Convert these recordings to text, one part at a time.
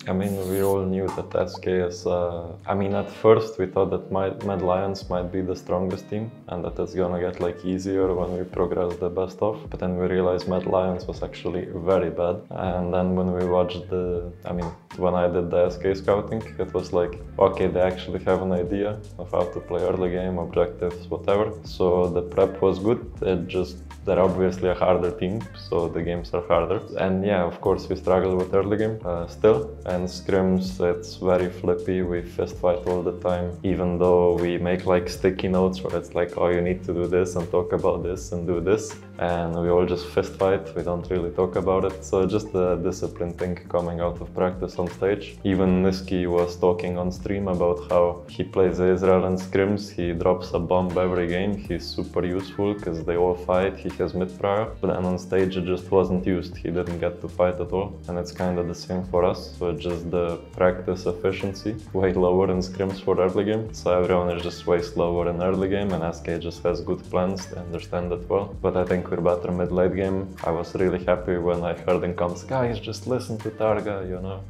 I mean, we all knew that SK is, I mean, at first we thought that Mad Lions might be the strongest team and that it's gonna get like easier when we progress the best of. But then we realized Mad Lions was actually very bad. And then when we watched when I did the SK scouting, it was like, okay, they actually have an idea of how to play early game, objectives, whatever. So the prep was good. They're obviously a harder team, so the games are harder. And yeah, of course, we struggle with early game still. And scrims, it's very flippy. We fist fight all the time, even though we make like sticky notes where it's like, oh, you need to do this and talk about this and do this. And we all just fist fight. We don't really talk about it. So just a discipline thing coming out of practice on stage. Even Niski was talking on stream about how he plays Israel and scrims. He drops a bomb every game. He's super useful because they all fight. He has mid-prior, but then on stage it just wasn't used. He didn't get to fight at all. And it's kind of the same for us. So it's just the practice efficiency way lower in scrims for early game. So everyone is just way slower in early game, and SK just has good plans. They understand it well. But I think we're better mid-late game. I was really happy when I heard in comms, guys, just listen to Targa, you know.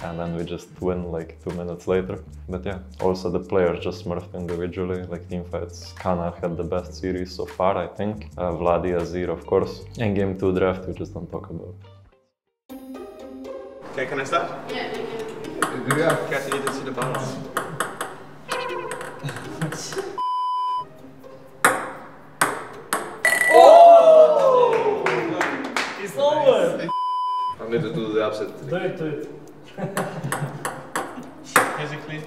And then we just win like 2 minutes later. But yeah, also the players just smurfed individually, like teamfights. Kana had the best series so far, I think. Vladi, Azir, of course. And game 2 draft, we just don't talk about. Okay, can I start? Yeah, thank you. Yeah. Guys, you need to see the balance. Oh! It's over! I'm going to do the upset. Do it. Physically,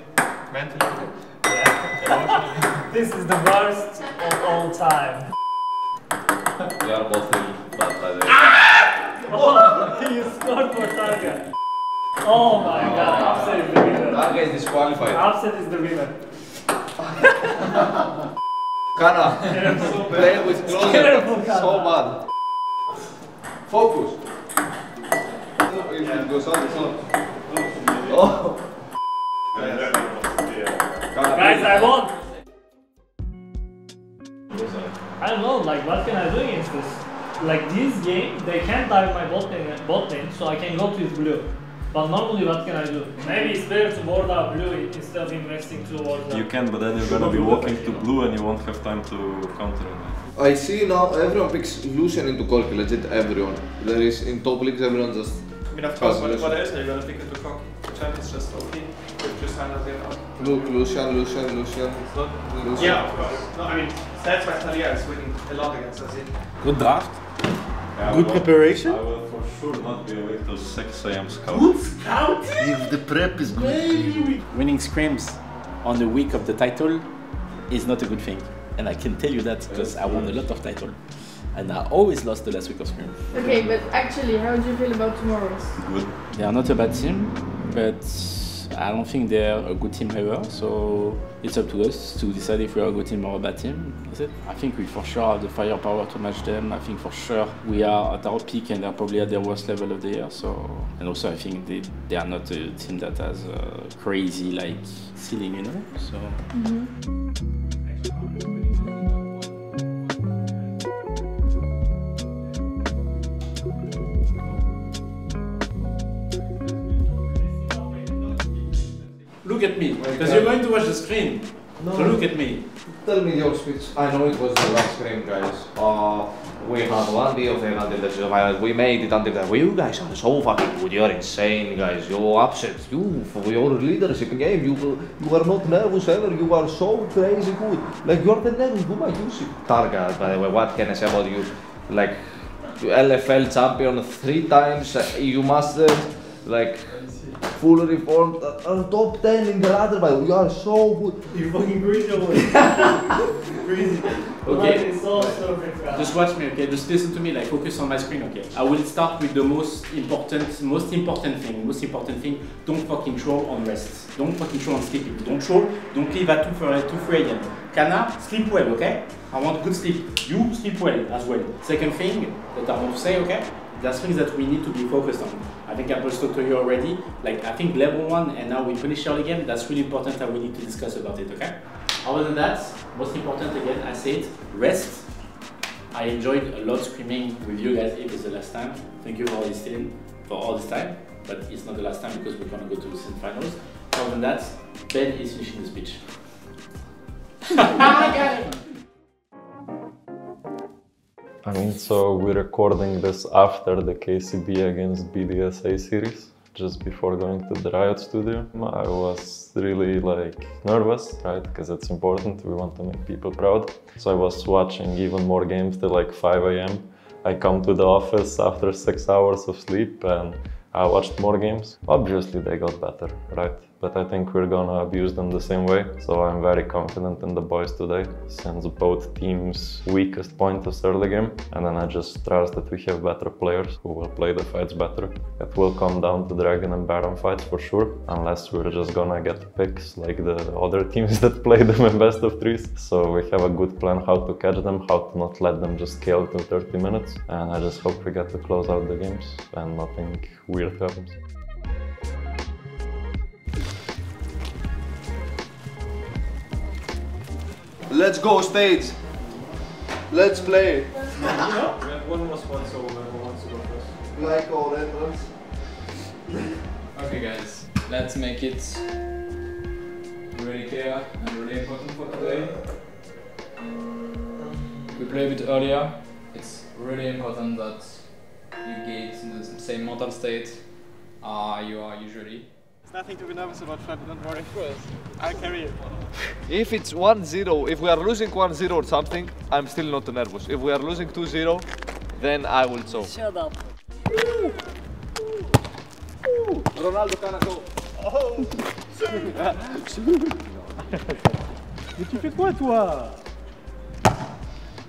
mentally. Yeah. This is the worst of all time. We are both really bad by the way. Oh, you scored for Targa. Oh my god, upset is the winner. Targa is disqualified. Upset is the winner. Kana, play with closer. Careful, Kana. So bad. Focus. It goes on, it's on. Oh. Guys, I won! I don't know, like, what can I do against this? Like, this game, they can't dive my bot lane, so I can go to his blue. But normally, what can I do? Maybe it's better to ward out blue instead of investing towards You can, but then you're gonna be walking to blue and you won't have time to counter it. I see now everyone picks Lucian into Corki, legit everyone. There is in top leagues everyone just. I mean, of course, what else are you gonna pick into Corki? The champ is just OP. With just hand out. Look, Lucian. Lucian. Yeah, of course. No, I mean, that's why Talia is winning a lot against us. Good draft. Yeah, good preparation. I will for sure not be awake till 6 AM scout. Good scouting! If the prep is good. Winning scrims on the week of the title is not a good thing. And I can tell you that because I won a lot of titles. And I always lost the last week of scrim. Okay, but actually, how do you feel about tomorrow's? Good. They are not a bad team, but I don't think they're a good team ever. So it's up to us to decide if we are a good team or a bad team. That's it. I think we for sure have the firepower to match them. I think for sure we are at our peak and they're probably at their worst level of the year. So, and also I think they are not a team that has a crazy like ceiling, you know. So. Look at me, because you're going to watch the screen. No. So look at me. Tell me your speech. I know it was the last screen, guys. We had one day of until the finals. We made it until that. You guys are so fucking good. You're insane, guys. You're upset. You, for your leadership game, you are not nervous ever. You are so crazy good. Like, you're the nervous woman, you see. Targa, by the way, what can I say about you? Like, you LFL champion 3 times. You mastered, like, full reformed, top 10 in the ladder, but you are so good. You fucking crazy over Crazy. Okay, so just watch me, okay? Just listen to me, like focus on my screen, okay? I will start with the most important thing. Don't fucking troll on rest. Don't fucking troll on sleeping. Don't troll, don't leave at 2 a.m. Kana, sleep well, okay? I want good sleep. You sleep well as well. Second thing that I want to say, okay? There's things that we need to be focused on. I think I posted to you already. Like, I think level 1 and now we finish early game, that's really important that we need to discuss about it, okay? Other than that, most important again, I said, rest. I enjoyed a lot screaming with you guys if it's the last time. Thank you for all this time. but it's not the last time because we're gonna go to the semi-finals. Other than that, Ben is finishing the speech. I mean, so we're recording this after the KCB against BDSA series, just before going to the Riot studio. I was really like nervous, right? Because it's important, we want to make people proud. So I was watching even more games till like 5 AM. I come to the office after 6 hours of sleep and I watched more games. Obviously they got better, right? But I think we're gonna abuse them the same way. So I'm very confident in the boys today, since both teams' weakest point is early game. And then I just trust that we have better players who will play the fights better. It will come down to Dragon and Baron fights for sure, unless we're just gonna get picks like the other teams that play them in best of threes. So we have a good plan how to catch them, how to not let them just scale to 30 minutes. And I just hope we get to close out the games and nothing weird happens. Let's go stage. Let's play. We have one more spot, so whoever wants to go first. Like all entrance. Okay guys, let's make it really clear and really important for today. We play a bit earlier. It's really important that you get in the same mental state you are usually. There's nothing to be nervous about, Fred, don't worry. I'll carry it. If it's 1-0, if we are losing 1-0 or something, I'm still not nervous. If we are losing 2-0, then I will choke. Shut up. Ronaldo Canaco. Oh! Mais tu fais quoi toi?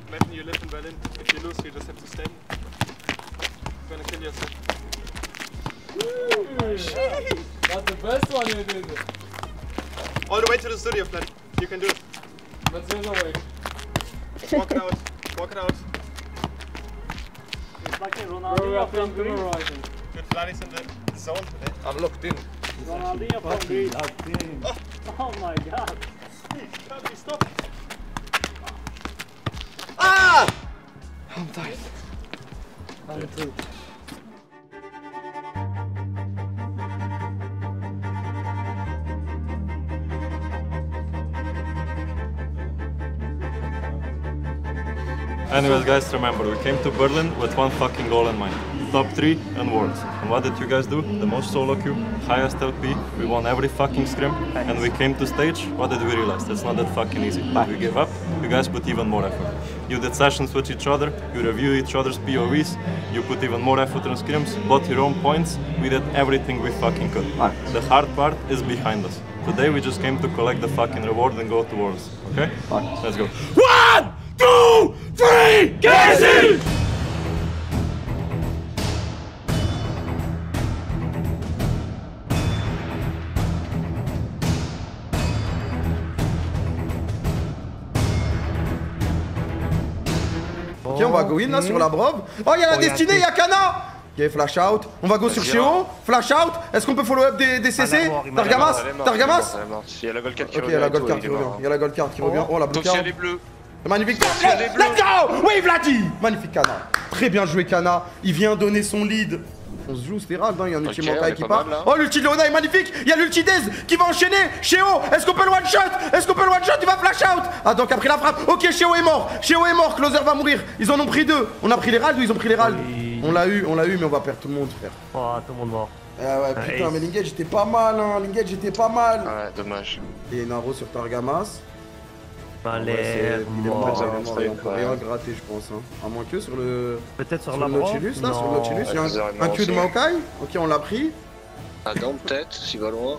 Imagine you live in Berlin. If you lose, you just have to stay. You're gonna kill yourself. That's the best one you did. All the way to the studio, Fred. You can do it. But there's no way. Walk it out. Walk it out. It's like a Ronaldinho from Greece. Good, Vladdy's in the zone today. I'm locked in. Ronaldinho from Greece. Oh my god. Can't be stopped. Ah! I'm tired. I'm too. Anyways guys, remember, we came to Berlin with one fucking goal in mind. Top 3 and worlds. And what did you guys do? The most solo queue, highest LP, we won every fucking scrim. And we came to stage, what did we realize? It's not that fucking easy. We gave up, you guys put even more effort. You did sessions with each other, you review each other's POVs, you put even more effort in scrims, bought your own points, we did everything we fucking could. The hard part is behind us. Today we just came to collect the fucking reward and go to worlds, okay? Let's go. 1, 2, 3, KC! Ok, on va go in là sur la brove. Oh, il y a la destinée, il y a Kana! Ok, flash out. On va go sur Cheo. Flash out. Est-ce qu'on peut follow up des CC? Targamas? Targamas? Il y a la gold card qui Ok, revient. il y a la gold card qui revient. Il y a la gold card qui revient. Oh, la blue Attention card. les bleus. Magnifique. Let's go! Oui, Vladi! Magnifique Kana. Très bien joué Kana. Il vient donner son lead. On se joue Stéral, il y a un ulti Mankai qui part. Oh, l'ulti de Leona est magnifique. Il y a l'ulti Dez qui va enchaîner. Cheo, est-ce qu'on peut le one shot? Est-ce qu'on peut le one shot? Il va flash out. Ah, donc après la frappe. Ok, Cheo est mort. Cheo est mort. Closer va mourir. Ils en ont pris 2. On a pris les ralds ou ils ont pris les ralds? On l'a eu, mais on va perdre tout le monde, frère. Oh, tout le monde mort. Ah ouais, putain, mais l'engage était pas mal, hein. L'engage était pas mal. Ouais, dommage. Et Naro sur Targamas. Valère, Il est mort, il mort. peut rien gratter, je pense. Hein. À moins que sur le. peut-être sur Sur la le Nautilus, là, sur le Nautilus, il y a un Q de Maokai. Ok, on l'a pris. Adam peut-être, s'il va loin.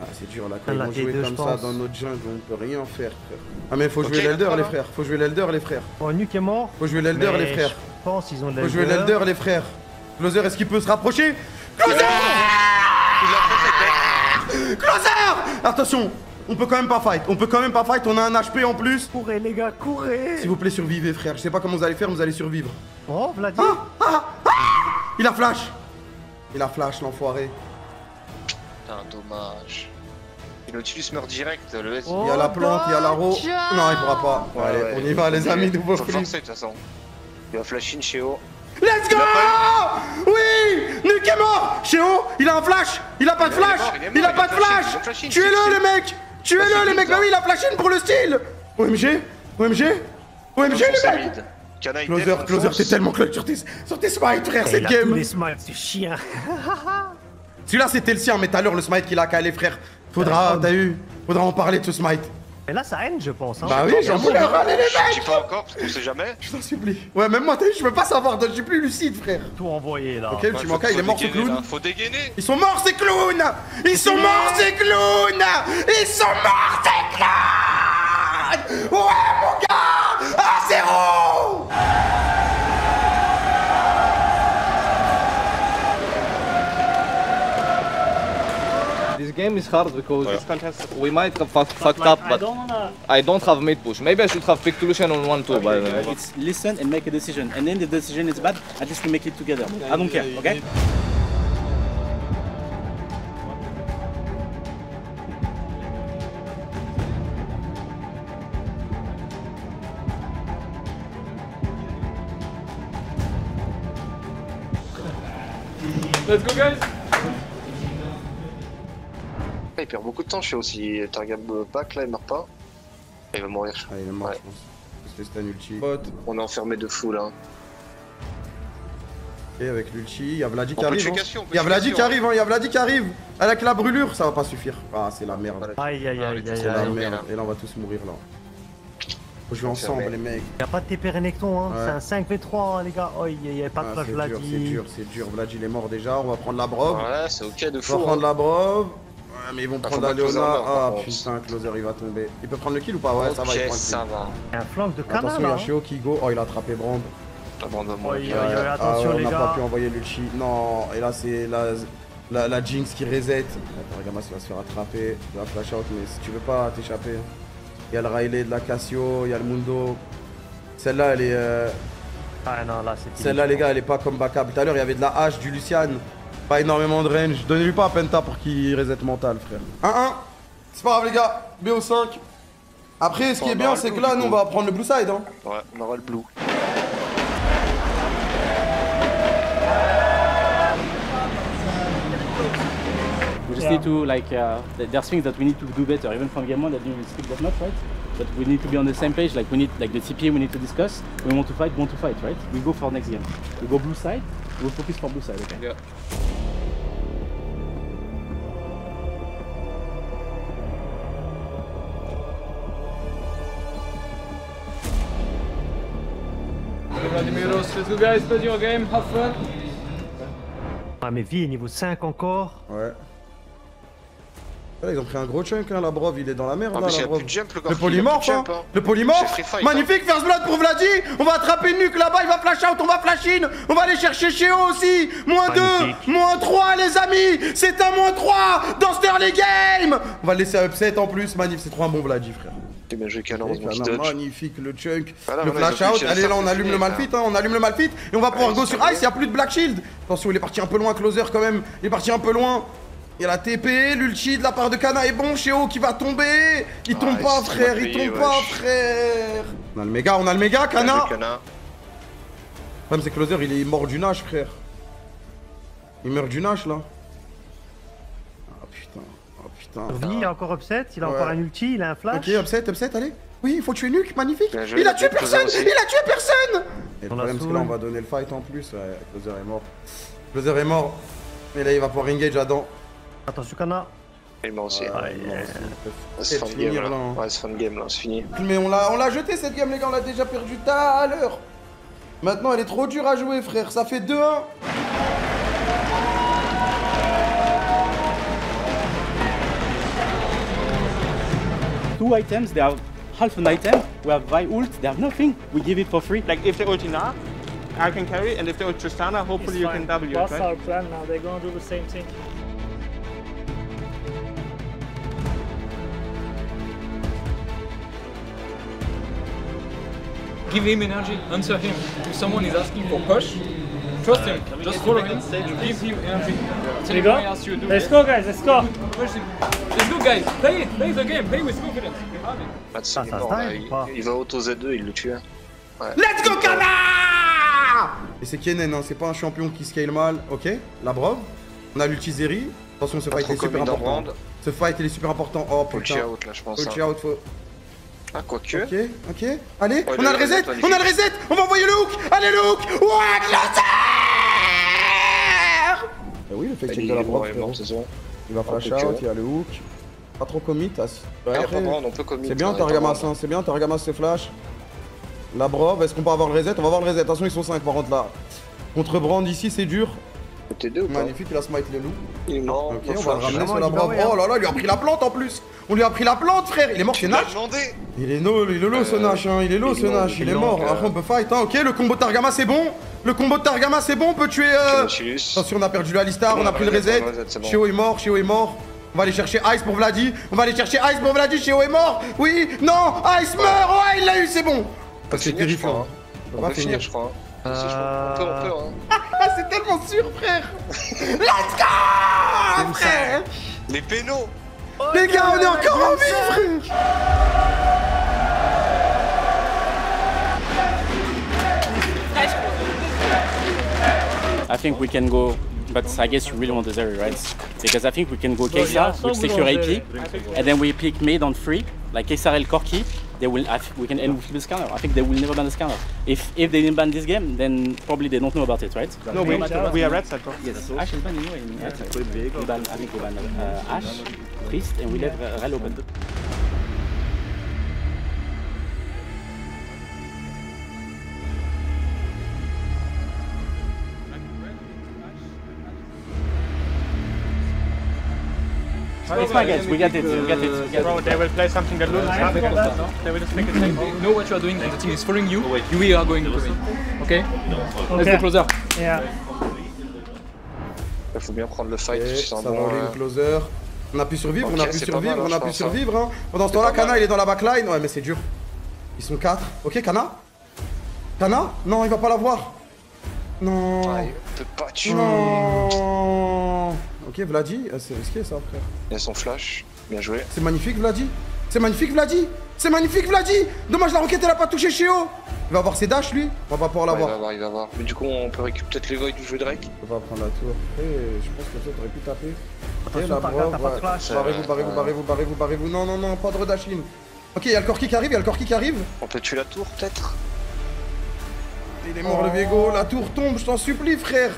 Ah, c'est dur là, quand ils La vont jouer T2, comme je ça pense. dans notre jungle, on peut rien faire, frère. Ah, mais faut Ok, jouer l'Elder, d'accord, les là. frères. Faut jouer l'Elder, les frères. Bon, Nuke est mort. Faut jouer l'Elder, mais les frères. Je pense qu'ils ont de Faut jouer l'Elder, les frères. Closer, est-ce qu'il peut se rapprocher? Closer! Closer! Attention! On peut quand même pas fight, on a un HP en plus. Courez les gars, courez. S'il vous plaît, survivez frère, je sais pas comment vous allez faire, mais vous allez survivre. Oh, Vladi. Il a flash. Il a flash, l'enfoiré. Putain, dommage. Et Nautilus meurt direct, le S. Il y a la plante, il y a l'arrow. Non, il pourra pas. Ouais, Allez, ouais. on y va les amis, nouveau Faut flip. forcer de toute façon. Il va flash in chez O. Let's go! Oui! Nuke est mort. Chéo, il a un flash. Il a pas de flash. Il a pas de flash. Tuez-le, le mec. Tuez-le, le mec. Bah oui, il a flashé pour le style. OMG. OMG. OMG, les mecs. Closer, t'es tellement clutch sur tes smites, frère, cette game. Tous les smites, c'est chien. Celui-là, c'était le sien, mais tout à l'heure, le smite qu'il a calé, frère. Faudra, t'as eu, faudra en parler de ce smite. Mais là, ça haine, je pense. Hein. Bah oui, j'en voulais râler, les mecs. Je dis pas encore, parce qu'on sait jamais. Je t'en supplie. Ouais, même moi, t'as vu, je peux pas savoir, je suis plus lucide, frère. Tout envoyé, là. Ok, le petit manca, il est mort, ce clown. Faut dégainer. Ils sont morts, ces clowns. Ils sont morts, ces clowns. Ils sont morts, ces clowns. Ouais, mon gars. À 0. This game is hard because we might have fucked up, but I don't have mid push. Maybe I should have picked Lucian on 1-2, by the way. It's listen and make a decision. And then the decision is bad, at least we make it together. I don't care, okay? Let's go, guys! Il perd beaucoup de temps, je sais aussi. Targab back là, il meurt pas. Il va mourir. Ah, il est mort, je pense. C'était un ulti. On est enfermé de fou là. Et avec l'ulti, il y a Vladi qui arrive. Il y a Vladi qui arrive, il y a Vladi qui arrive. Avec la brûlure, ça va pas suffire. Ah, c'est la merde. Aïe, aïe, aïe, aïe, C'est la aïe. merde. Et là, on va tous mourir là. Faut jouer ensemble, les mecs. Y'a pas de TP Renekton, hein. Ouais. C'est un 5v3, les gars. Oh, il y a pas de flash Vladi. C'est dur. Vladi, il est mort déjà. On va prendre la brove. Ouais, c'est ok de fou. On va prendre la brove. Ouais, mais ils vont prendre la Leona. Ah contre. putain, Closer il va tomber. Il peut prendre le kill ou pas? Ouais, ça va, il prend le ça va. Il y a un flank de canal. Attention, il y a Shio qui go. Oh, il a attrapé Brand. Attention, les on n'a pas gars. pu envoyer l'ulti. Non, et là, c'est la Jinx qui reset. Attends, Ragamas va se faire attraper. Il va flash out, mais si tu veux pas t'échapper. Il y a le Riley de la Cassio, il y a le Mundo. Celle-là, elle est. Ah non, là, c'est. Celle-là, les gars, elle est pas comme backup. Tout à l'heure, il y avait de la hache, du Lucian. Pas énormément de range. Donnez-lui pas à Penta pour qu'il reset mental, frère. 1-1. C'est pas grave, les gars. BO5. Après, ce qui est bien, c'est que là, nous, on va prendre le blue side. Hein. Ouais, on aura le blue. We just need to, like, there's things that we need to do better, even from game 1 that didn't speak that much, right? But we need to be on the same page, like we need, like the TPA we need to discuss. We want to fight, right? We go for next game. We go blue side, we'll focus for blue side, okay? Yeah. Vladimiros, let's go guys, play your game, have fun. Ah, mais vie est niveau 5 encore. Ouais. Là, ils ont pris un gros chunk, hein, la brove, il est dans la merde. Ah, là, mais il y la a brove. plus de jump, le Le gars. polymorphe, hein. Le polymorphe. Magnifique, first blood pour Vladi. On va attraper Nuke là-bas, il va flash out, on va flash in. On va aller chercher Sheo aussi. -2, -3, les amis. C'est un -3 dans ce early game. On va le laisser à upset en plus. Magnifique, c'est trop un bon Vladi, frère. T'es bien joué, Canon, magnifique, le chunk, voilà, le flash out. Allez, là, on allume le malfit, hein, on allume le malfit. Et on va pouvoir go sur Ice, il n'y a plus de Black Shield. Attention, il est parti un peu loin, Closer quand même. Il est parti un peu loin. Il y a la TP, l'ulti de la part de Kana est bon, Sheo qui va tomber. Il tombe pas, frère, il tombe pas, frère. On a le méga, Kana. Le problème, c'est que Closer, il est mort du Nash, frère. Il meurt du Nash, là. Ah, putain. Oh, putain. Il a encore upset, il a encore un ulti, il a un flash. Ok, upset, allez. Oui, il faut tuer Nuke, magnifique. Il a tué personne. Et le problème, c'est que là, on va donner le fight en plus. Ouais, Closer est mort. Closer est mort. Et là, il va pouvoir engage Adam. Attention, Kana. Il est mort aussi. C'est fin de game là. Ouais, c'est fin de game là, c'est fini. Mais on l'a jeté cette game, les gars, on l'a déjà perdu tout à l'heure. Maintenant, elle est trop dure à jouer, frère. Ça fait 2-1. Two items, they have half an item. We have Vi ult, they have nothing. We give it for free. Like if they ulti now, I can carry, and if they ult Tristana, hopefully you can W it, That's right? our plan now, they're gonna do the same thing. Give him energy, answer him. If someone is asking for push, trust him, just follow him, give him energy. There you go. Let's go guys, let's go. Let's go guys, play the game, play with confidence. You have it. Il est mort là, il va auto Z2, il le tue. Ouais. Let's go, Kana! Et c'est Kennen, hein, c'est pas un champion qui scale mal. Ok, la Brov. On a l'ulti Zeri. Attention, ce fight est super important. Ce fight il est super important. Oh putain. Ulti out là, je pense. Ulti out, faut. Ah, quoique. Ok, ok. Allez, on a le reset, on a le reset. On va envoyer le hook. Allez, le hook. Ouah, Closer. Oui, le fake check de la Brov. Il va flash out, il y a le hook. Pas trop commit. C'est bien, Targamas, hein. C'est bien, Targamas se flash. La Brov, est-ce qu'on peut avoir le reset? On va avoir le reset. Attention, ils sont 5 par contre là. Contre Brand ici, c'est dur. Magnifique, il a smite le loup. Il est mort. Ok, on va le ramener sur la Brov. Oh là là, il lui a pris la plante en plus. On lui a pris la plante, frère. Il est mort, c'est Nash. Il est low ce Nash, hein. Il est low ce Nash. Il est mort. Après, on peut fight, hein. Ok, le combo de Targamas c'est bon. Le combo de Targamas c'est bon. On peut tuer. Attention, on a perdu le Alistar. On a pris le reset. Sheo est mort. Sheo est mort. On va aller chercher Ice pour Vladi. On va aller chercher Ice pour Vladi. Sheo est mort. Oui, non, Ice meurt. Ouais, il l'a eu, c'est bon. C'est terrifiant. On va finir, je crois. On peut, hein. C'est tellement sûr, frère. Let's go, frère. Les pénaux. Les gars, on est encore en vie, frère. I think we can go, but I guess you really want the Zeri, right? Because I think we can go Kaysar with secure AP, and then we pick mid on 3, like Kaysar and Corki. They will. We can end with the scanner. I think they will never ban the scanner. If they didn't ban this game, then probably they don't know about it, right? No, we are red side. Yes. Ash is banned anyway. I think we ban Ash, Priest, and we let Rel open. It's my guess, we get it, Bro, they will play something that loses. They will just make it safe. You know what you are doing and the team is following you, we are going to win. Okay? Let's go closer. Yeah. Il faut bien prendre le fight. Ça va aller le closer. On a pu survivre, on a pu survivre, on a pu survivre. Hein. Pendant ce temps-là, Kana il est dans la backline. Ouais, mais c'est dur. Ils sont 4. Ok, Kana? Kana? Non, il va pas l'avoir. Non. Il peut pas tuer. Non. Ok, Vladi, c'est risqué ça, frère. Il y a son flash, bien joué. C'est magnifique, Vladi. C'est magnifique, Vladi. C'est magnifique, Vladi. Dommage, la roquette, elle a pas touché Sheo. Il va avoir ses dashs, lui. On va pas pouvoir l'avoir. Il va avoir. Mais du coup, on peut récupérer peut-être les voids du jeu Drake. On va prendre la tour. Je pense que ça, t'aurais pu taper. Ok, la Brov, barrez-vous. Non, pas de redash in. Ok, il y a le Corki qui arrive, On peut tuer la tour, peut-être. Il est mort, le Viego. La tour tombe, je t'en supplie, frère.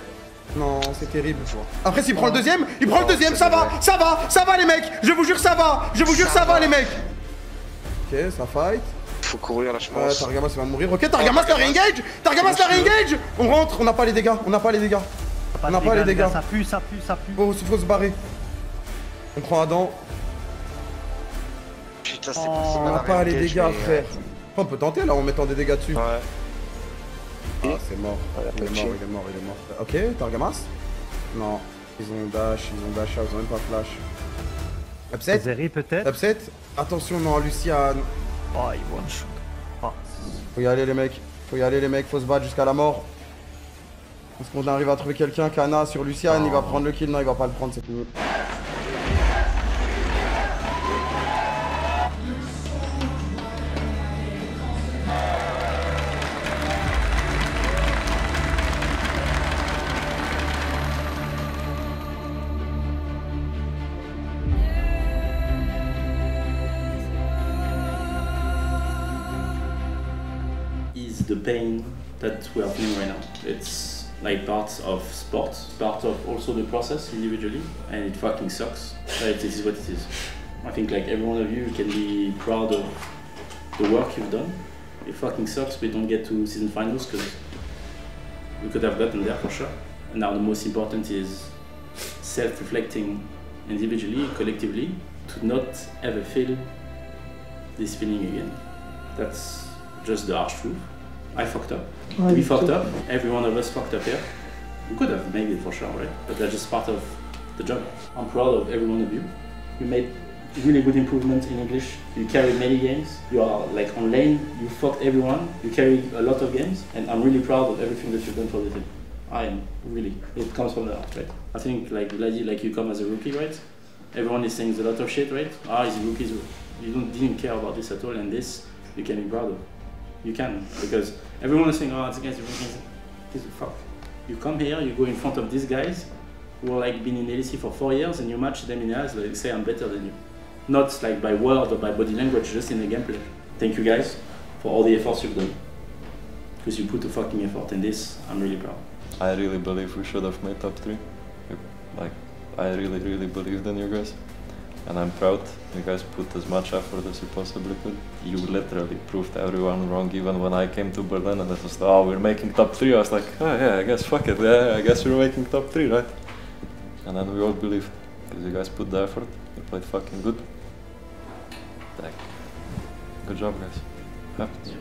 Non, c'est terrible. Après, s'il prend le deuxième, ça va les mecs. Je vous jure, ça va les mecs. Ok, ça fight. Faut courir là, je pense. Targamas va mourir. Ok, Targamas la réengage. On rentre, on n'a pas les dégâts. Ça pue. Faut se barrer. On prend Adam. Putain, c'est On n'a pas les dégâts, frère. On peut tenter là en mettant des dégâts dessus. Ouais. Ah, c'est mort. Il est mort. Ok, Targamas. Non, ils ont dash out, ils ont même pas flash. Upset. Zeri peut-être. Upset. Attention, non, Luciane. Oh, il one shot. Oh. Faut y aller les mecs, faut se battre jusqu'à la mort. Est-ce qu'on arrive à trouver quelqu'un? Kana sur Luciane, il va prendre le kill. Non, il va pas le prendre, c'est fini. The pain that we are feeling right now. It's like part of sport, part of also the process individually, and it fucking sucks. But it is what it is. I think like every one of you can be proud of the work you've done. It fucking sucks we don't get to season finals because we could have gotten there for sure. And now the most important is self-reflecting individually, collectively, to not ever feel this feeling again. That's just the harsh truth. I fucked up. We fucked up. Every one of us fucked up here. We could have made it for sure, right? But that's just part of the job. I'm proud of every one of you. You made really good improvements in English. You carried many games. You are like on lane. You fucked everyone. You carried a lot of games. And I'm really proud of everything that you've done for the team. I am, really. It comes from the heart, right? I think like Vladi, like you come as a rookie, right? Everyone is saying a lot of shit, right? He's a rookie. You didn't care about this at all, and this you can be proud of. You can, because everyone is saying, oh, it's against the rookies. gives a fuck? You come here, you go in front of these guys who are like been in LEC for 4 years, and you match them in eyes, like say I'm better than you. Not like by word or by body language, just in the gameplay. Thank you guys for all the efforts you've done. Because you put a fucking effort in this, I'm really proud. I really believe we should have made top 3. Like, I really believed in you guys. And I'm proud. You guys put as much effort as you possibly could. You literally proved everyone wrong, even when I came to Berlin and it was, oh, we're making top 3. I was like, oh yeah, I guess fuck it, yeah, I guess we're making top 3, right? And then we all believed, because you guys put the effort, you played fucking good. Like, good job, guys. Happens.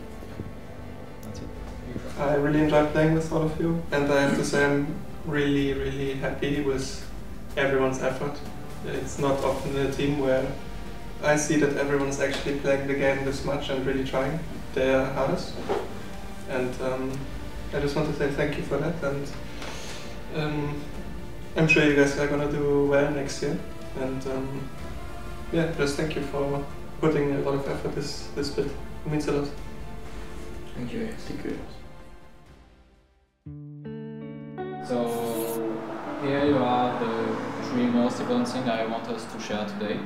That's it. I really enjoyed playing with all of you, and I have to say I'm really happy with everyone's effort. It's not often in a team where I see that everyone's actually playing the game this much and really trying their hardest. And I just want to say thank you for that, and I'm sure you guys are gonna do well next year. And yeah, just thank you for putting a lot of effort this bit. It means a lot. Thank you. Thank you. So here you are the 3 most important things I want us to share today.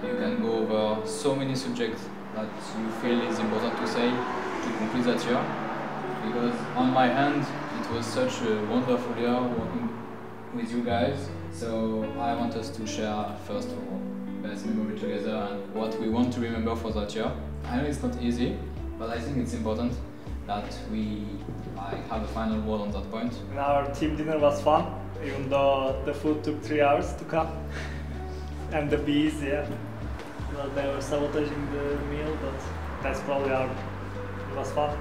You can go over so many subjects that you feel is important to say to complete that year. Because on my hand, it was such a wonderful year working with you guys. So I want us to share first of all best memory together and what we want to remember for that year. I know it's not easy, but I think it's important that we have a final word on that point. And our team dinner was fun, even though the food took 3 hours to come. And the bees, yeah. Well, they were sabotaging the meal, but that's probably it was fun.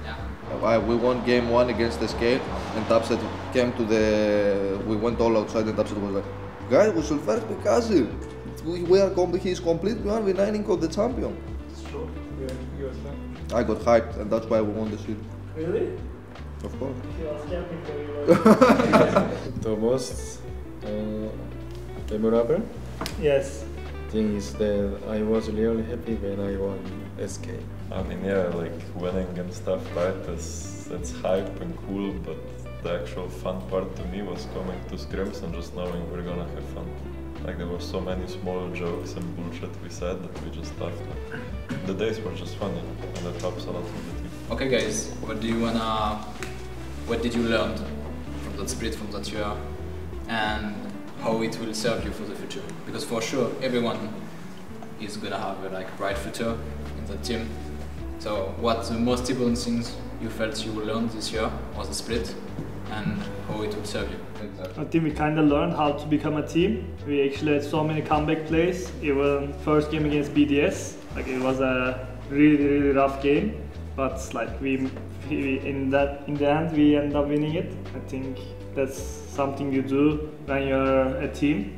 Yeah. We won game 1 against the Scale, and Tapset came to we went all outside, and Tapset was like, guys, we should first be cousin. He's completely 1v9ing of the champion. It's true. I got hyped, and that's why we won the seed. Really? Of course. He was camping for you. The most memorable Yes. thing is that I was really happy when I won SK. I mean, yeah, like winning and stuff, right? It's hype and cool, but the actual fun part to me was coming to scrims and just knowing we're gonna have fun. Like there were so many small jokes and bullshit we said that we just laughed. The days were just fun, and that helps a lot for the team. Okay guys, what did you learn from that split, from that year, and how it will serve you for the future? Because for sure everyone is gonna have a bright future in the team. So what the most important things you felt you learned this year was the split and how it will serve you? I think we kind of learned how to become a team. We actually had so many comeback plays. Even first game against BDS, it was a really rough game, but we in the end we ended up winning it. I think that's something you do when you're a team.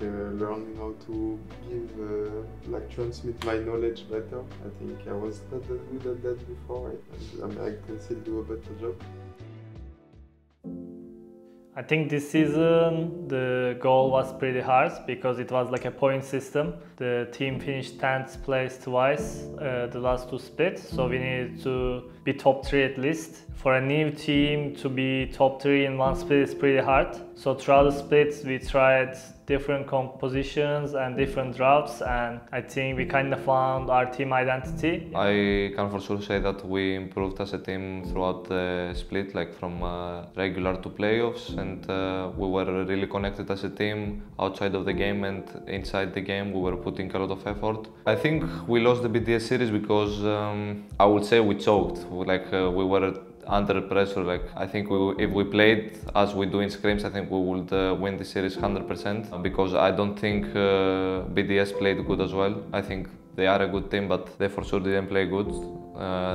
Learning how to give, transmit my knowledge better. I think I was not that good at that before, and I can still do a better job. I think this season the goal was pretty hard because it was like a point system. The team finished 10th place twice, the last 2 splits, so we needed to be top 3 at least. For a new team to be top 3 in 1 split is pretty hard. So throughout the splits we tried different compositions and different routes, and I think we kind of found our team identity. I can for sure say that we improved as a team throughout the split, from regular to playoffs, and we were really connected as a team outside of the game and inside the game. We were putting a lot of effort. I think we lost the BDS series because I would say we choked. We were under pressure. I think if we played as we do in scrims, I think we would win the series 100%, because I don't think BDS played good as well. I think they are a good team, but they for sure didn't play good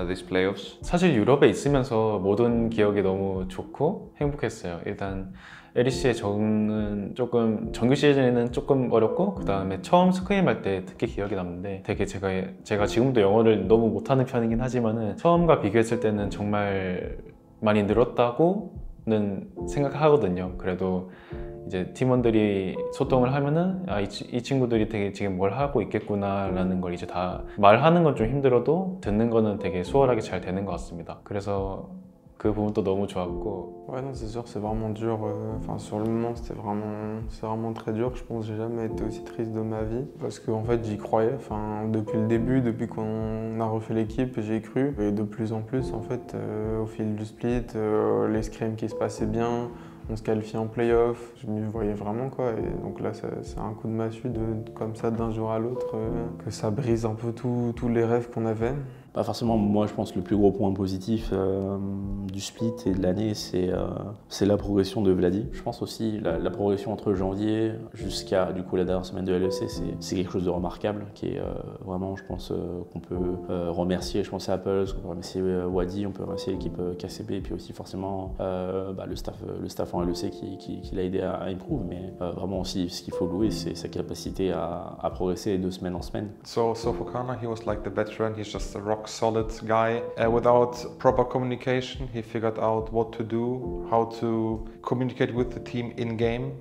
these playoffs. 사실 유럽에 있으면서 모든 기억이 너무 좋고 행복했어요. 일단 LEC의 적응은 조금 정규 시즌에는 조금 어렵고, 그 다음에 처음 스크림 할 때 특히 기억에 남는데, 되게 제가 지금도 영어를 너무 못하는 편이긴 하지만은 처음과 비교했을 때는 정말 많이 늘었다고는 생각하거든요. 그래도 이제 팀원들이 소통을 하면은 이 친구들이 되게 지금 뭘 하고 있겠구나 라는 걸 이제 다 말하는 건 좀 힘들어도 듣는 거는 되게 수월하게 잘 되는 것 같습니다. 그래서 그 부분도 너무 좋았고. Ouais, non, c'est sûr, c'est vraiment dur. Enfin, sur le moment, c'est vraiment très dur. Je pense que j'ai jamais été aussi triste de ma vie parce qu'en fait, j'y croyais. Enfin, depuis le début, depuis qu'on a refait l'équipe, j'y ai cru. Et de plus en plus, en fait, au fil du split, les scrims qui se passaient bien, on se qualifiait en play-off. Je m'y voyais vraiment, quoi. Et donc là, c'est un coup de massue comme ça, d'un jour à l'autre, que ça brise un peu tous les rêves qu'on avait. Pas forcément, moi je pense que le plus gros point positif du split et de l'année, c'est la progression de Vladi. Je pense aussi la progression entre janvier jusqu'à du coup la dernière semaine de LEC, c'est quelque chose de remarquable qui est vraiment, je pense, qu'on peut remercier. Je pense à Apple, on peut remercier Wadi, on peut remercier l'équipe KCB et puis aussi forcément le staff en LEC qui l'a aidé à improve. Mais vraiment aussi, ce qu'il faut louer, c'est sa capacité à progresser de semaine en semaine. So for Kana, he was like the veteran. He's just a rock solid guy. Without proper communication, he figured out what to do, how to communicate with the team in game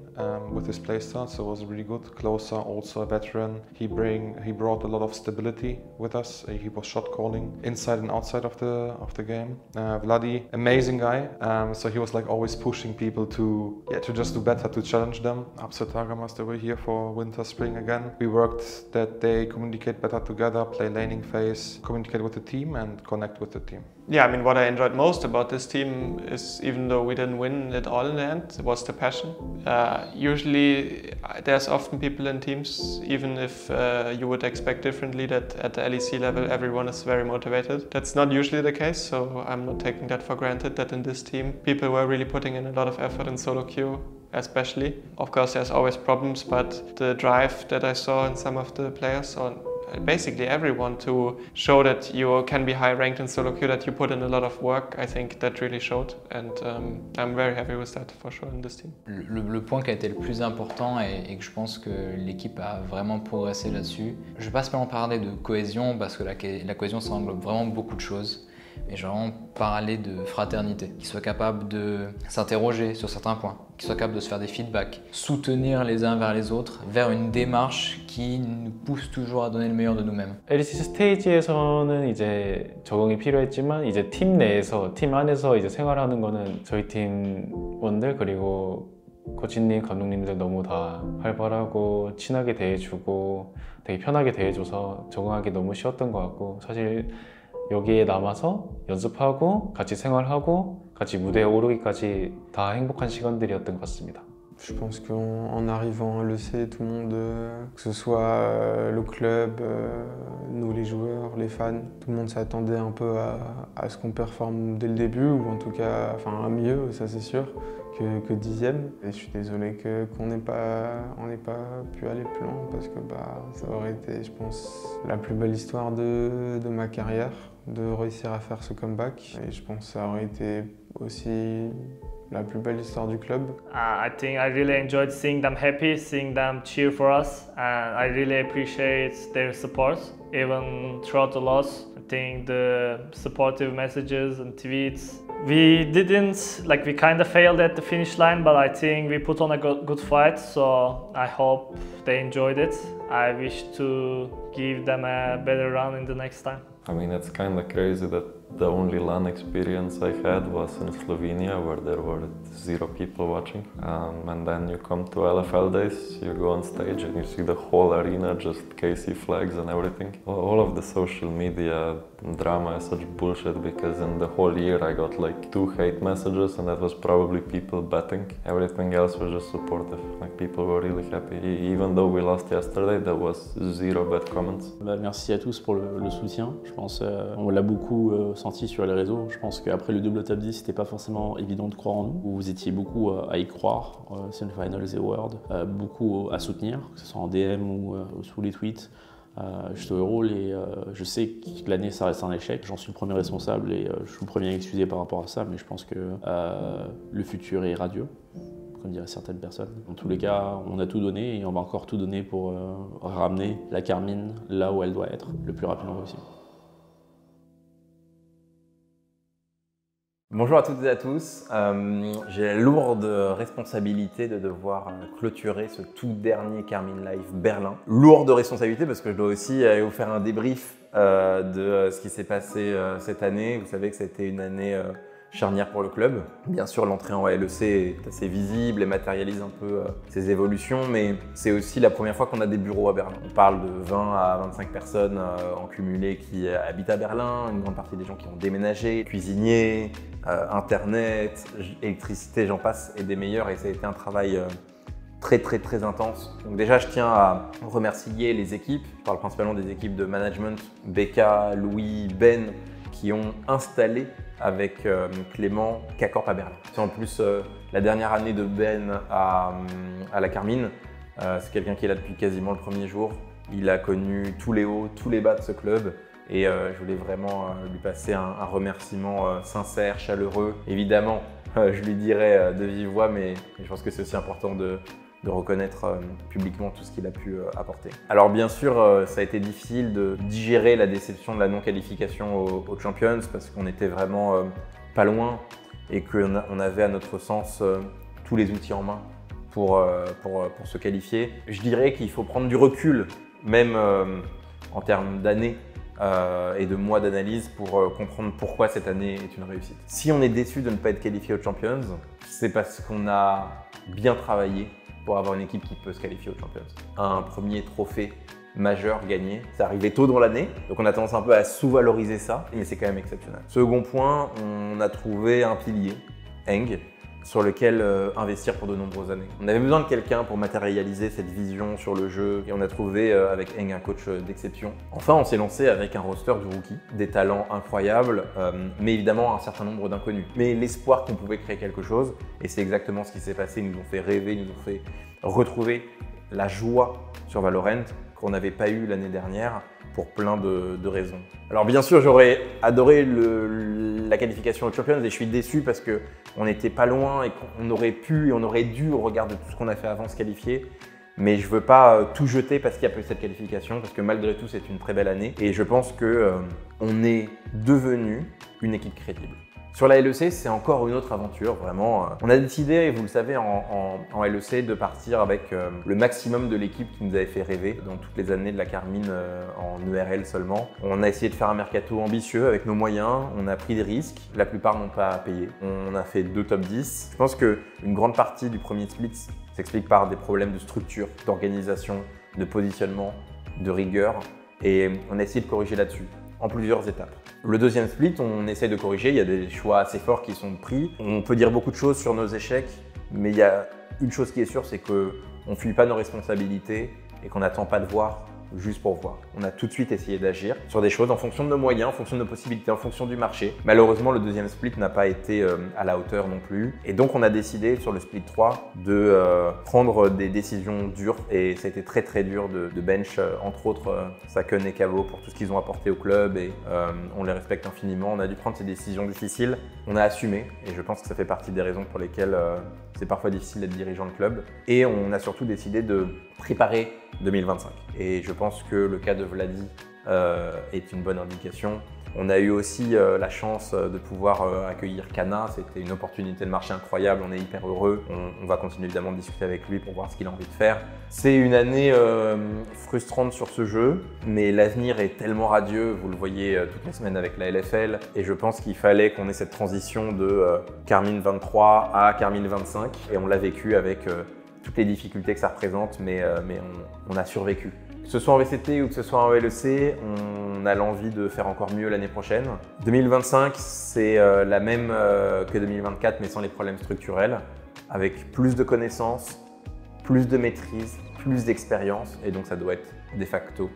with his playstyle. So it was really good. Closer, also a veteran. He brought a lot of stability with us. He was shot calling inside and outside of the game. Vladi, amazing guy. So he was like always pushing people to just do better, to challenge them. Upset Targamas, they were here for winter, spring again. We worked that they communicate better together, play laning phase, communicate with the team and connect with the team. Yeah, I mean, what I enjoyed most about this team is, even though we didn't win it all in the end, was the passion. Usually there's often people in teams, even if you would expect differently, that at the LEC level everyone is very motivated. That's not usually the case, so I'm not taking that for granted, that in this team people were really putting in a lot of effort in solo queue. Especially. Of course there's always problems, but the drive that I saw in some of the players, or basically everyone, to show that you can be high ranked in solo queue, that you put in a lot of work, I think that really showed, and I'm very happy with that for sure in this team. Le point qui a été le plus important et que je pense que l'équipe a vraiment progressé là-dessus, je ne vais pas spécialement parler de cohésion parce que la cohésion ça englobe vraiment beaucoup de choses. Mais j'ai vraiment parlé de fraternité, qu'ils soient capables de s'interroger sur certains points, qu'ils soient capables de se faire des feedbacks, soutenir les uns vers les autres vers une démarche qui nous pousse toujours à donner le meilleur de nous-mêmes. LEC 스테이지에서는 이제 적응이 필요했지만 이제 팀 내에서, 팀 안에서 이제 생활하는 거는 저희 팀원들 그리고 코치님, 감독님들 너무 다 활발하고 친하게 대해주고 되게 편하게 대해줘서 적응하기 너무 쉬웠던 것 같고, 사실 여기에 남아서 연습하고 같이 생활하고 같이 무대에 오르기까지 다 행복한 시간들이었던 것 같습니다. Je pense qu'en arrivant à l'EC, tout le monde, que ce soit le club, nous les joueurs, les fans, tout le monde s'attendait un peu à ce qu'on performe dès le début, ou en tout cas à mieux, ça c'est sûr, que 10e. Et je suis désolé qu'on n'ait pas pu aller plus loin, parce que ça aurait été, je pense, la plus belle histoire de ma carrière, de réussir à faire ce comeback. Et je pense que ça aurait été aussi la plus belle histoire du club. I think I really enjoyed seeing them happy, seeing them cheer for us, and I really appreciate their support, even throughout the loss. I think the supportive messages and tweets. We kind of failed at the finish line, but I think we put on a good fight, so I hope they enjoyed it. I wish to give them a better run in the next time. I mean, it's kind of crazy that the only LAN experience I had was in Slovenia, where there were 0 people watching. And then you come to LFL days, you go on stage and you see the whole arena, just KC flags and everything. All of the social media drama is such bullshit, because in the whole year I got like 2 hate messages, and that was probably people betting. Everything else was just supportive. Like, people were really happy. Even though we lost yesterday, there was 0 bad comments. Merci à tous pour le soutien. Je pense on l'a beaucoup senti sur les réseaux. Je pense qu'après le double top 10, c'était pas forcément évident de croire en nous. Vous étiez beaucoup à y croire, Semifinals et World, beaucoup à soutenir, que ce soit en DM ou sous les tweets. Je suis au rôle et je sais que l'année ça reste un échec. J'en suis le premier responsable et je suis le premier à excuser par rapport à ça, mais je pense que le futur est radieux, comme diraient certaines personnes. En tous les cas, on a tout donné et on va encore tout donner pour ramener la Carmine là où elle doit être, le plus rapidement possible. Bonjour à toutes et à tous, j'ai la lourde responsabilité de devoir clôturer ce tout dernier Carmine Live Berlin. Lourde responsabilité parce que je dois aussi vous faire un débrief de ce qui s'est passé cette année. Vous savez que c'était une année charnière pour le club. Bien sûr, l'entrée en LEC est assez visible et matérialise un peu ses évolutions, mais c'est aussi la première fois qu'on a des bureaux à Berlin. On parle de 20 à 25 personnes en cumulé qui habitent à Berlin, une grande partie des gens qui ont déménagé, cuisiniers, internet, électricité, j'en passe, et des meilleurs, et ça a été un travail très intense. Donc déjà, je tiens à remercier les équipes. Je parle principalement des équipes de management, Becca, Louis, Ben, qui ont installé avec Clément K-Corp à Berlin. C'est en plus la dernière année de Ben à la Carmine. C'est quelqu'un qui est là depuis quasiment le premier jour. Il a connu tous les hauts, tous les bas de ce club. Et je voulais vraiment lui passer un remerciement sincère, chaleureux. Évidemment, je lui dirai de vive voix, mais je pense que c'est aussi important de reconnaître publiquement tout ce qu'il a pu apporter. Alors bien sûr, ça a été difficile de digérer la déception de la non-qualification aux Champions parce qu'on était vraiment pas loin et qu'on avait à notre sens tous les outils en main pour se qualifier. Je dirais qu'il faut prendre du recul, même en termes d'années, et de mois d'analyse pour comprendre pourquoi cette année est une réussite. Si on est déçu de ne pas être qualifié aux Champions, c'est parce qu'on a bien travaillé pour avoir une équipe qui peut se qualifier aux Champions. Un premier trophée majeur gagné, c'est arrivé tôt dans l'année, donc on a tendance un peu à sous-valoriser ça, mais c'est quand même exceptionnel. Second point, on a trouvé un pilier, Eng, sur lequel investir pour de nombreuses années. On avait besoin de quelqu'un pour matérialiser cette vision sur le jeu et on a trouvé avec Eng un coach d'exception. Enfin, on s'est lancé avec un roster de rookies, des talents incroyables, mais évidemment un certain nombre d'inconnus. Mais l'espoir qu'on pouvait créer quelque chose, et c'est exactement ce qui s'est passé, ils nous ont fait rêver, ils nous ont fait retrouver la joie sur Valorant qu'on n'avait pas eu l'année dernière pour plein de raisons. Alors bien sûr, j'aurais adoré la qualification aux Champions et je suis déçu parce qu'on n'était pas loin et qu'on aurait pu et on aurait dû, au regard de tout ce qu'on a fait avant, se qualifier. Mais je ne veux pas tout jeter parce qu'il n'y a pas eu cette qualification, parce que malgré tout, c'est une très belle année. Et je pense qu'on est devenu une équipe crédible. Sur la LEC, c'est encore une autre aventure, vraiment. On a décidé, vous le savez, en LEC, de partir avec le maximum de l'équipe qui nous avait fait rêver dans toutes les années de la Carmine en ERL seulement. On a essayé de faire un mercato ambitieux avec nos moyens, on a pris des risques, la plupart n'ont pas payé. On a fait 2 top 10. Je pense qu'une grande partie du premier split s'explique par des problèmes de structure, d'organisation, de positionnement, de rigueur, et on a essayé de corriger là-dessus, en plusieurs étapes. Le deuxième split, on essaie de corriger, il y a des choix assez forts qui sont pris. On peut dire beaucoup de choses sur nos échecs, mais il y a une chose qui est sûre, c'est qu'on ne fuit pas nos responsabilités et qu'on n'attend pas de voir juste pour voir. On a tout de suite essayé d'agir sur des choses en fonction de nos moyens, en fonction de nos possibilités, en fonction du marché. Malheureusement, le deuxième split n'a pas été à la hauteur non plus. Et donc, on a décidé sur le split 3 de prendre des décisions dures. Et ça a été très dur de bench, entre autres, Saken et Cavo pour tout ce qu'ils ont apporté au club. Et on les respecte infiniment. On a dû prendre ces décisions difficiles. On a assumé. Et je pense que ça fait partie des raisons pour lesquelles c'est parfois difficile d'être dirigeant de club. Et on a surtout décidé de préparer 2025. Et je pense que le cas de Vladi est une bonne indication. On a eu aussi la chance de pouvoir accueillir Kana. C'était une opportunité de marché incroyable. On est hyper heureux. On va continuer évidemment de discuter avec lui pour voir ce qu'il a envie de faire. C'est une année frustrante sur ce jeu, mais l'avenir est tellement radieux. Vous le voyez toutes les semaines avec la LFL. Et je pense qu'il fallait qu'on ait cette transition de Carmine 23 à Carmine 25. Et on l'a vécu avec toutes les difficultés que ça représente, mais on a survécu. Que ce soit en VCT ou que ce soit en LEC, on a l'envie de faire encore mieux l'année prochaine. 2025, c'est la même que 2024, mais sans les problèmes structurels, avec plus de connaissances, plus de maîtrise, plus d'expérience, et donc ça doit être de facto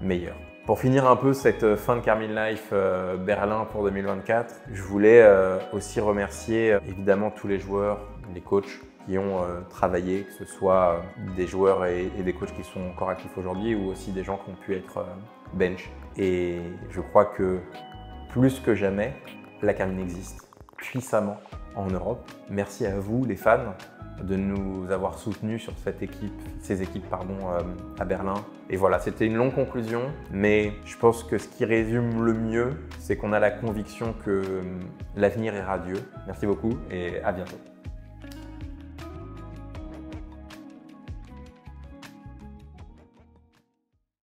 meilleur. Pour finir un peu cette fin de Carmine Life Berlin pour 2024, je voulais aussi remercier évidemment tous les joueurs, les coachs, qui ont travaillé, que ce soit des joueurs et des coachs qui sont encore actifs aujourd'hui ou aussi des gens qui ont pu être bench. Et je crois que plus que jamais, la Carmine existe puissamment en Europe. Merci à vous les fans de nous avoir soutenus sur ces équipes à Berlin. Et voilà, c'était une longue conclusion, mais je pense que ce qui résume le mieux, c'est qu'on a la conviction que l'avenir est radieux. Merci beaucoup et à bientôt.